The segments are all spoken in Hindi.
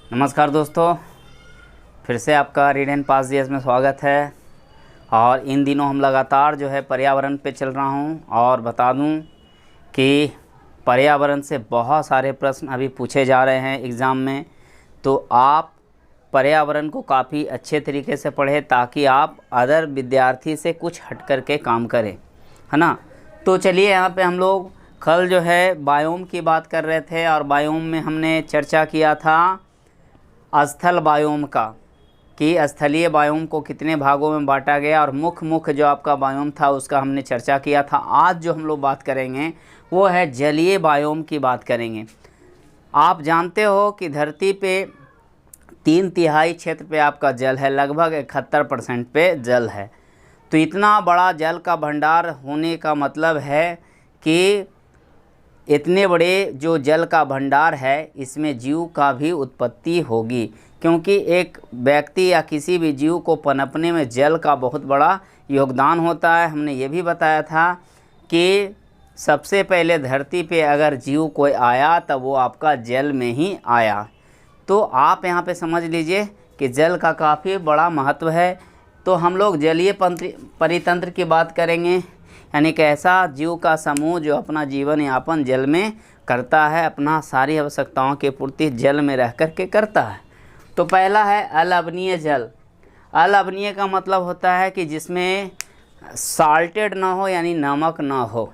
नमस्कार दोस्तों, फिर से आपका रीड एंड पास जीएस में स्वागत है। और इन दिनों हम लगातार जो है पर्यावरण पे चल रहा हूँ और बता दूँ कि पर्यावरण से बहुत सारे प्रश्न अभी पूछे जा रहे हैं एग्ज़ाम में। तो आप पर्यावरण को काफ़ी अच्छे तरीके से पढ़ें ताकि आप अदर विद्यार्थी से कुछ हट कर के काम करें, है ना। तो चलिए, यहाँ पे हम लोग कल जो है बायोम की बात कर रहे थे और बायोम में हमने चर्चा किया था स्थल बायोम का, कि स्थलीय बायोम को कितने भागों में बांटा गया और मुख्य जो आपका बायोम था उसका हमने चर्चा किया था। आज जो हम लोग बात करेंगे वो है जलीय बायोम की बात करेंगे। आप जानते हो कि धरती पे 3/3 क्षेत्र पे आपका जल है, लगभग 71% पे जल है। तो इतना बड़ा जल का भंडार होने का मतलब है कि इतने बड़े जो जल का भंडार है इसमें जीव का भी उत्पत्ति होगी, क्योंकि एक व्यक्ति या किसी भी जीव को पनपने में जल का बहुत बड़ा योगदान होता है। हमने ये भी बताया था कि सबसे पहले धरती पे अगर जीव कोई आया तब वो आपका जल में ही आया। तो आप यहाँ पे समझ लीजिए कि जल का काफ़ी बड़ा महत्व है। तो हम लोग जलीय परितंत्र की बात करेंगे, यानी कि ऐसा जीव का समूह जो अपना जीवन यापन जल में करता है, अपना सारी आवश्यकताओं की पूर्ति जल में रह कर के करता है। तो पहला है अलवणीय जल। अलवणीय का मतलब होता है कि जिसमें साल्टेड ना हो, यानी नमक ना हो।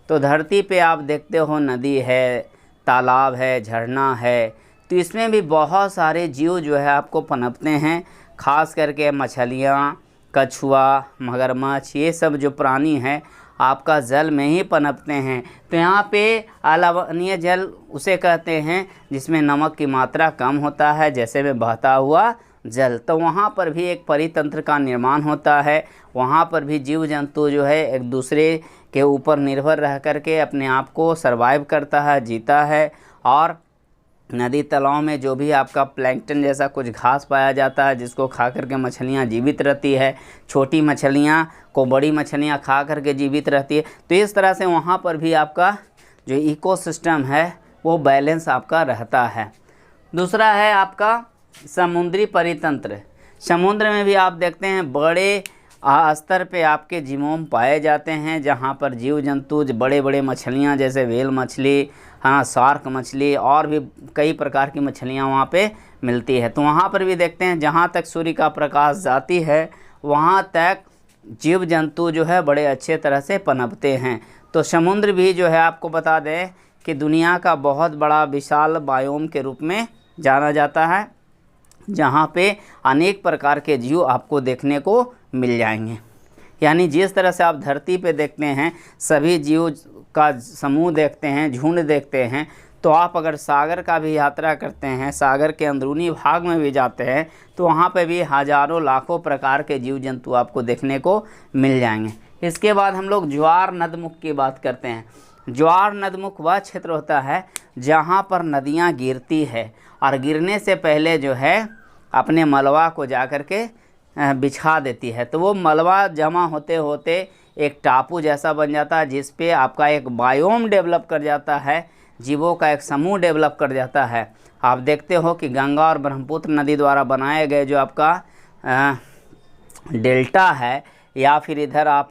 तो धरती पे आप देखते हो नदी है, तालाब है, झरना है, तो इसमें भी बहुत सारे जीव जो है आपको पनपते हैं। खास करके मछलियाँ, कछुआ, मगरमच्छ, ये सब जो प्राणी हैं आपका जल में ही पनपते हैं। तो यहाँ पे अलवणीय जल उसे कहते हैं जिसमें नमक की मात्रा कम होता है, जैसे में बहता हुआ जल। तो वहाँ पर भी एक परितंत्र का निर्माण होता है। वहाँ पर भी जीव जंतु जो है एक दूसरे के ऊपर निर्भर रह कर के अपने आप को सर्वाइव करता है, जीता है। और नदी तालाब में जो भी आपका प्लैंकटन जैसा कुछ घास पाया जाता है जिसको खा करके मछलियाँ जीवित रहती है, छोटी मछलियाँ को बड़ी मछलियाँ खा करके जीवित रहती है। तो इस तरह से वहाँ पर भी आपका जो इकोसिस्टम है वो बैलेंस आपका रहता है। दूसरा है आपका समुद्री परितंत्र। समुद्र में भी आप देखते हैं बड़े स्तर पे आपके जीवोम पाए जाते हैं, जहाँ पर जीव जंतु बड़े बड़े मछलियाँ जैसे व्हेल मछली, हाँ, शार्क मछली और भी कई प्रकार की मछलियाँ वहाँ पे मिलती है। तो वहाँ पर भी देखते हैं जहाँ तक सूर्य का प्रकाश जाती है वहाँ तक जीव जंतु जो है बड़े अच्छे तरह से पनपते हैं। तो समुद्र भी जो है आपको बता दें कि दुनिया का बहुत बड़ा विशाल बायोम के रूप में जाना जाता है, जहाँ पे अनेक प्रकार के जीव आपको देखने को मिल जाएंगे। यानी जिस तरह से आप धरती पे देखते हैं सभी जीव का समूह देखते हैं, झुंड देखते हैं, तो आप अगर सागर का भी यात्रा करते हैं, सागर के अंदरूनी भाग में भी जाते हैं, तो वहाँ पे भी हजारों लाखों प्रकार के जीव जंतु आपको देखने को मिल जाएंगे। इसके बाद हम लोग ज्वार नदमुख की बात करते हैं। ज्वार नदमुख वह क्षेत्र होता है जहाँ पर नदियाँ गिरती है और गिरने से पहले जो है अपने मलबा को जा कर के बिछा देती है। तो वो मलबा जमा होते होते एक टापू जैसा बन जाता है, जिस पे आपका एक बायोम डेवलप कर जाता है, जीवों का एक समूह डेवलप कर जाता है। आप देखते हो कि गंगा और ब्रह्मपुत्र नदी द्वारा बनाए गए जो आपका डेल्टा है, या फिर इधर आप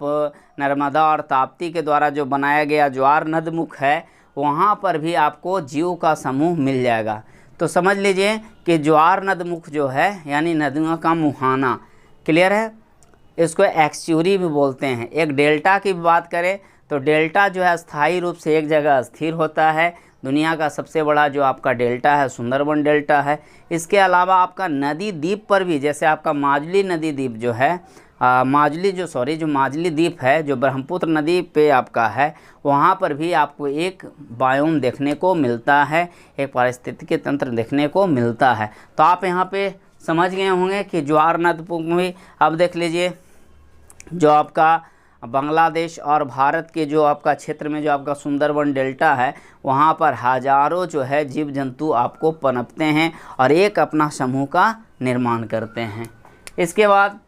नर्मदा और ताप्ती के द्वारा जो बनाया गया ज्वार नदमुख है, वहाँ पर भी आपको जीव का समूह मिल जाएगा। तो समझ लीजिए कि ज्वार नदमुख जो है यानी नदियों का मुहाना, क्लियर है। इसको एक्सचुरी भी बोलते हैं। एक डेल्टा की बात करें तो डेल्टा जो है स्थायी रूप से एक जगह स्थिर होता है। दुनिया का सबसे बड़ा जो आपका डेल्टा है सुंदरबन डेल्टा है। इसके अलावा आपका नदी द्वीप पर भी, जैसे आपका माजुली नदी द्वीप जो है, माजुली द्वीप है जो ब्रह्मपुत्र नदी पे आपका है, वहाँ पर भी आपको एक बायोम देखने को मिलता है, एक पारिस्थितिकी तंत्र देखने को मिलता है। तो आप यहाँ पे समझ गए होंगे कि ज्वार नदमुख में। अब देख लीजिए जो आपका बांग्लादेश और भारत के जो आपका क्षेत्र में जो आपका सुंदरबन डेल्टा है, वहाँ पर हजारों जो है जीव जंतु आपको पनपते हैं और एक अपना समूह का निर्माण करते हैं। इसके बाद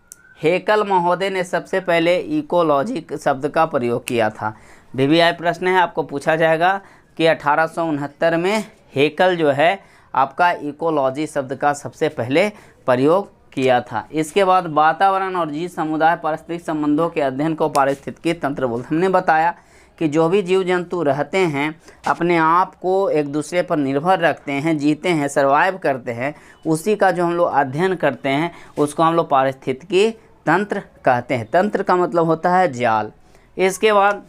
हेकल महोदय ने सबसे पहले इकोलॉजी शब्द का प्रयोग किया था। VVI प्रश्न है, आपको पूछा जाएगा कि 1869 में हेकल जो है आपका इकोलॉजी शब्द का सबसे पहले प्रयोग किया था। इसके बाद वातावरण और जीव समुदाय पारिस्थितिक संबंधों के अध्ययन को पारिस्थितिकी तंत्र बोलते हैं। हमने बताया कि जो भी जीव जंतु रहते हैं अपने आप को एक दूसरे पर निर्भर रखते हैं, जीते हैं, सर्वाइव करते हैं, उसी का जो हम लोग अध्ययन करते हैं उसको हम लोग पारिस्थितिकी तंत्र कहते हैं। तंत्र का मतलब होता है जाल। इसके बाद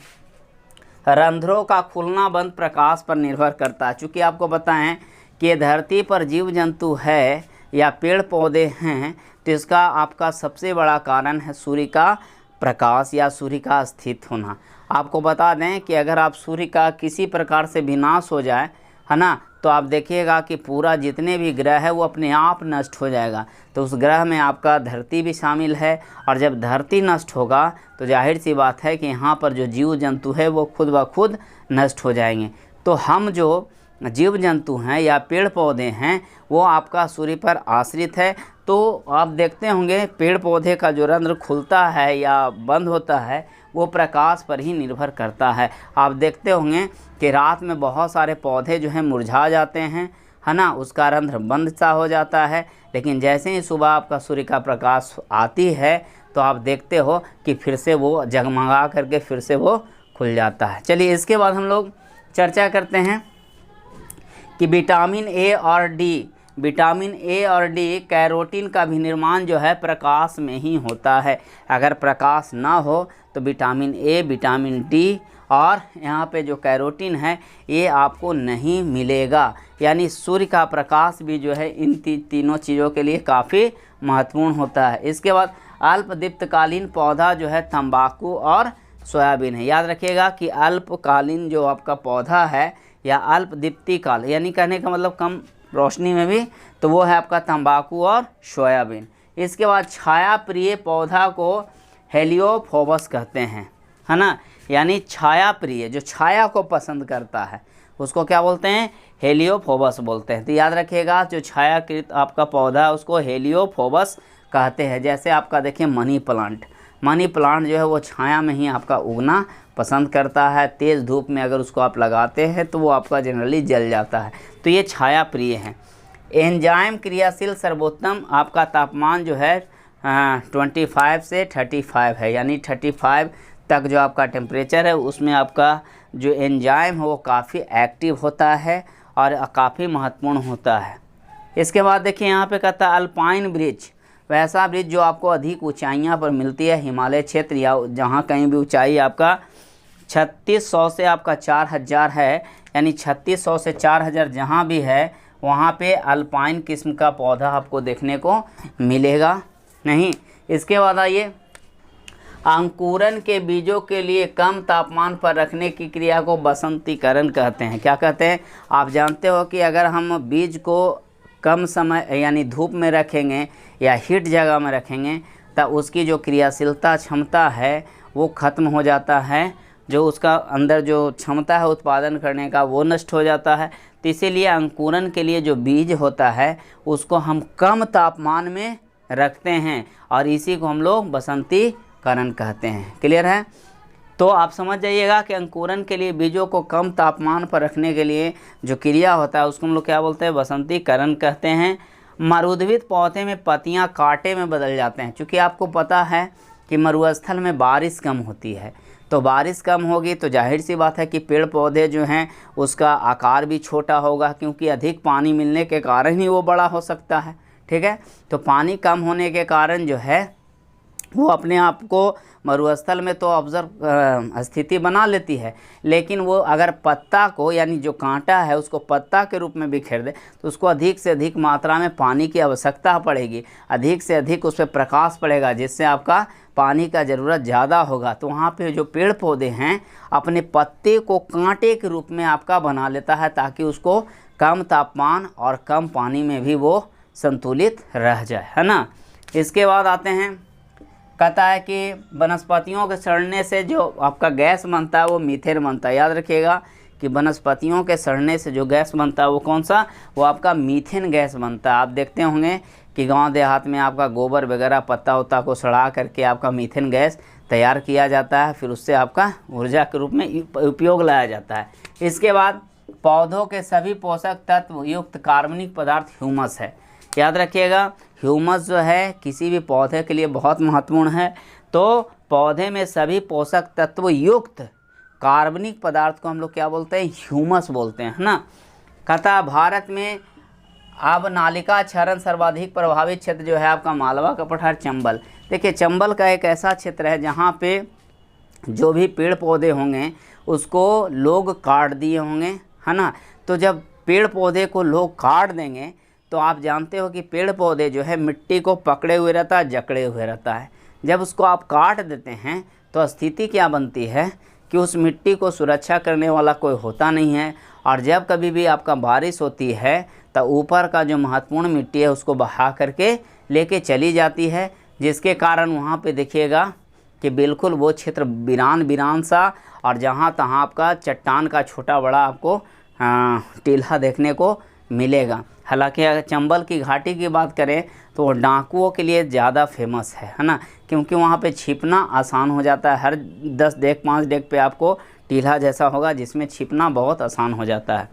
रंध्रों का खुलना बंद प्रकाश पर निर्भर करता है। चूँकि आपको बताएं कि धरती पर जीव जंतु है या पेड़ पौधे हैं तो इसका आपका सबसे बड़ा कारण है सूर्य का प्रकाश या सूर्य का स्थित होना। आपको बता दें कि अगर आप सूर्य का किसी प्रकार से विनाश हो जाए, है ना, तो आप देखिएगा कि पूरा जितने भी ग्रह है वो अपने आप नष्ट हो जाएगा। तो उस ग्रह में आपका धरती भी शामिल है, और जब धरती नष्ट होगा तो जाहिर सी बात है कि यहाँ पर जो जीव जंतु है वो खुद ब खुद नष्ट हो जाएंगे। तो हम जो जीव जंतु हैं या पेड़ पौधे हैं वो आपका सूर्य पर आश्रित है। तो आप देखते होंगे पेड़ पौधे का जो रंध्र खुलता है या बंद होता है वो प्रकाश पर ही निर्भर करता है। आप देखते होंगे कि रात में बहुत सारे पौधे जो हैं मुरझा जाते हैं, है ना, उसका रंध्र बंद सा हो जाता है, लेकिन जैसे ही सुबह आपका सूर्य का प्रकाश आती है तो आप देखते हो कि फिर से वो जगमगा करके फिर से वो खुल जाता है। चलिए इसके बाद हम लोग चर्चा करते हैं कि विटामिन ए और डी, विटामिन ए और डी कैरोटीन का भी निर्माण जो है प्रकाश में ही होता है। अगर प्रकाश ना हो तो विटामिन ए, विटामिन डी और यहाँ पे जो कैरोटीन है ये आपको नहीं मिलेगा। यानी सूर्य का प्रकाश भी जो है इन तीनों चीज़ों के लिए काफ़ी महत्वपूर्ण होता है। इसके बाद अल्पदीप्तकालीन पौधा जो है तंबाकू और सोयाबीन है। याद रखिएगा कि अल्पकालीन जो आपका पौधा है या अल्पदीप्ति काल यानी कहने का मतलब कम रोशनी में भी, तो वो है आपका तंबाकू और सोयाबीन। इसके बाद छाया प्रिय पौधा को हेलियोफोबस कहते हैं, है ना, यानी छाया प्रिय जो छाया को पसंद करता है उसको क्या बोलते हैं, हेलियोफोबस बोलते हैं। तो याद रखिएगा जो छायाकृत आपका पौधा है उसको हेलियोफोबस कहते हैं। जैसे आपका देखिए मनी प्लांट, मनी प्लांट जो है वो छाया में ही आपका उगना पसंद करता है। तेज़ धूप में अगर उसको आप लगाते हैं तो वो आपका जनरली जल जाता है, तो ये छाया प्रिय है। एंजाइम क्रियाशील सर्वोत्तम आपका तापमान जो है 25 से 35 है, यानी 35 तक जो आपका टेम्परेचर है उसमें आपका जो एंजाइम है वो काफ़ी एक्टिव होता है और काफ़ी महत्वपूर्ण होता है। इसके बाद देखिए यहाँ पे कहता है अल्पाइन ब्रिज, वैसा ब्रिज जो आपको अधिक ऊंचाइयाँ पर मिलती है, हिमालय क्षेत्र या जहाँ कहीं भी ऊंचाई आपका 3600 से आपका 4000 है, यानी 3600 से 4000 जहाँ भी है वहाँ पे अल्पाइन किस्म का पौधा आपको देखने को मिलेगा नहीं। इसके बाद आइए अंकुरन के बीजों के लिए कम तापमान पर रखने की क्रिया को बसंतीकरण कहते हैं। क्या कहते हैं, आप जानते हो कि अगर हम बीज को कम समय यानी धूप में रखेंगे या हीट जगह में रखेंगे तो उसकी जो क्रियाशीलता क्षमता है वो ख़त्म हो जाता है, जो उसका अंदर जो क्षमता है उत्पादन करने का वो नष्ट हो जाता है। तो इसीलिए अंकुरन के लिए जो बीज होता है उसको हम कम तापमान में रखते हैं और इसी को हम लोग बसंतीकरण कहते हैं। क्लियर है, तो आप समझ जाइएगा कि अंकुरन के लिए बीजों को कम तापमान पर रखने के लिए जो क्रिया होता है उसको हम लोग क्या बोलते हैं, बसंतीकरण कहते हैं। मरुद्भिद पौधे में पत्तियां कांटे में बदल जाते हैं। क्योंकि आपको पता है कि मरुस्थल में बारिश कम होती है, तो बारिश कम होगी तो जाहिर सी बात है कि पेड़ पौधे जो हैं उसका आकार भी छोटा होगा, क्योंकि अधिक पानी मिलने के कारण ही वो बड़ा हो सकता है। ठीक है, तो पानी कम होने के कारण जो है वो अपने आप को मरुस्थल में तो ऑब्जर्व स्थिति बना लेती है, लेकिन वो अगर पत्ता को यानी जो कांटा है उसको पत्ता के रूप में बिखेर दे तो उसको अधिक से अधिक मात्रा में पानी की आवश्यकता पड़ेगी, अधिक से अधिक उस पर प्रकाश पड़ेगा, जिससे आपका पानी का ज़रूरत ज़्यादा होगा। तो वहाँ पे जो पेड़ पौधे हैं अपने पत्ते को कांटे के रूप में आपका बना लेता है ताकि उसको कम तापमान और कम पानी में भी वो संतुलित रह जाए, है ना। इसके बाद आते हैं, कहता है कि वनस्पतियों के सड़ने से जो आपका गैस बनता है वो मीथेन बनता है। याद रखिएगा कि वनस्पतियों के सड़ने से जो गैस बनता है वो कौन सा, वो आपका मीथेन गैस बनता है। आप देखते होंगे कि गांव देहात में आपका गोबर वगैरह पत्ता उत्ता को सड़ा करके आपका मीथेन गैस तैयार किया जाता है, फिर उससे आपका ऊर्जा के रूप में उपयोग लाया जाता है। इसके बाद पौधों के सभी पोषक तत्व युक्त कार्बनिक पदार्थ ह्यूमस है। याद रखिएगा, ह्यूमस जो है किसी भी पौधे के लिए बहुत महत्वपूर्ण है। तो पौधे में सभी पोषक तत्व युक्त कार्बनिक पदार्थ को हम लोग क्या बोलते हैं? ह्यूमस बोलते हैं, है ना। कहता भारत में अब नालिका क्षरण सर्वाधिक प्रभावित क्षेत्र जो है आपका मालवा का पठार, चंबल। देखिए, चंबल का एक ऐसा क्षेत्र है जहाँ पे जो भी पेड़ पौधे होंगे उसको लोग काट दिए होंगे, है ना। तो जब पेड़ पौधे को लोग काट देंगे तो आप जानते हो कि पेड़ पौधे जो है मिट्टी को पकड़े हुए रहता है, जकड़े हुए रहता है। जब उसको आप काट देते हैं तो स्थिति क्या बनती है कि उस मिट्टी को सुरक्षा करने वाला कोई होता नहीं है, और जब कभी भी आपका बारिश होती है तो ऊपर का जो महत्वपूर्ण मिट्टी है उसको बहा करके लेके चली जाती है, जिसके कारण वहाँ पे देखिएगा कि बिल्कुल वो क्षेत्र वीरान सा, और जहाँ तहाँ आपका चट्टान का छोटा बड़ा आपको टीला देखने को मिलेगा। हालांकि अगर चंबल की घाटी की बात करें तो डाकुओं के लिए ज़्यादा फेमस है ना, क्योंकि वहाँ पे छिपना आसान हो जाता है। हर 10 डेग 5 डेग पे आपको टीला जैसा होगा जिसमें छिपना बहुत आसान हो जाता है।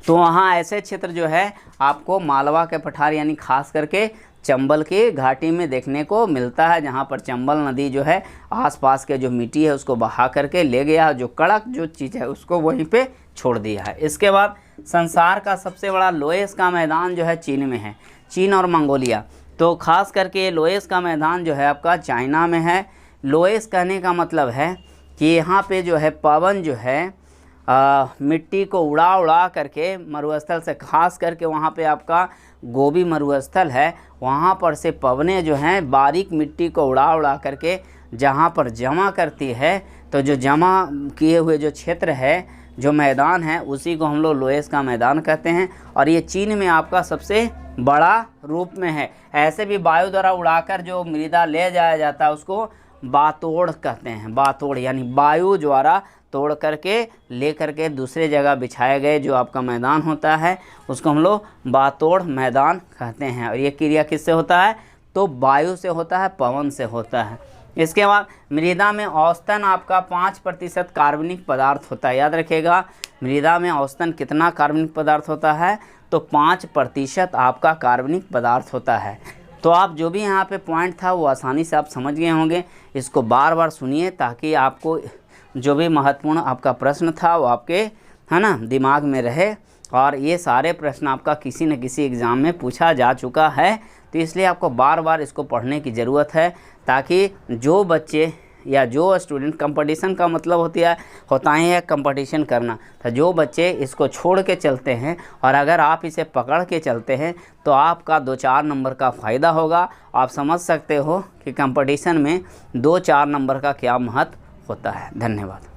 तो वहाँ ऐसे क्षेत्र जो है आपको मालवा के पठार यानी खास करके चंबल की घाटी में देखने को मिलता है, जहाँ पर चंबल नदी जो है आसपास के जो मिट्टी है उसको बहा करके ले गया, जो कड़क जो चीज़ है उसको वहीं पे छोड़ दिया है। इसके बाद संसार का सबसे बड़ा लोएस का मैदान जो है चीन में है, चीन और मंगोलिया। तो खास करके लोएस का मैदान जो है आपका चाइना में है। लोएस कहने का मतलब है कि यहाँ पे जो है पवन जो है मिट्टी को उड़ा करके मरुस्थल से, खास करके वहाँ पे आपका गोबी मरुस्थल है, वहाँ पर से पवनें जो हैं बारीक मिट्टी को उड़ा करके जहाँ पर जमा करती है, तो जो जमा किए हुए जो क्षेत्र है, जो मैदान है, उसी को हम लोग लोएस का मैदान कहते हैं। और ये चीन में आपका सबसे बड़ा रूप में है। ऐसे भी वायु द्वारा उड़ाकर जो मृदा ले जाया जाता है उसको बातोड़ कहते हैं। बातोड़ यानी वायु द्वारा तोड़ करके ले करके दूसरे जगह बिछाए गए जो आपका मैदान होता है उसको हम लोग बातोड़ मैदान कहते हैं। और ये क्रिया किससे होता है? तो वायु से होता है, पवन से होता है। इसके बाद मृदा में औसतन आपका 5% कार्बनिक पदार्थ होता है। याद रखिएगा, मृदा में औसतन कितना कार्बनिक पदार्थ होता है? तो 5% आपका कार्बनिक पदार्थ होता है। तो आप जो भी यहाँ पे पॉइंट था वो आसानी से आप समझ गए होंगे। इसको बार बार सुनिए ताकि आपको जो भी महत्वपूर्ण आपका प्रश्न था वो आपके, है ना, दिमाग में रहे। और ये सारे प्रश्न आपका किसी न किसी एग्ज़ाम में पूछा जा चुका है, तो इसलिए आपको बार बार इसको पढ़ने की ज़रूरत है, ताकि जो बच्चे या जो स्टूडेंट, कंपटीशन का मतलब होता ही है कंपटीशन करना, तो जो बच्चे इसको छोड़ के चलते हैं और अगर आप इसे पकड़ के चलते हैं तो आपका 2-4 नंबर का फ़ायदा होगा। आप समझ सकते हो कि कंपटीशन में 2-4 नंबर का क्या महत्व होता है। धन्यवाद।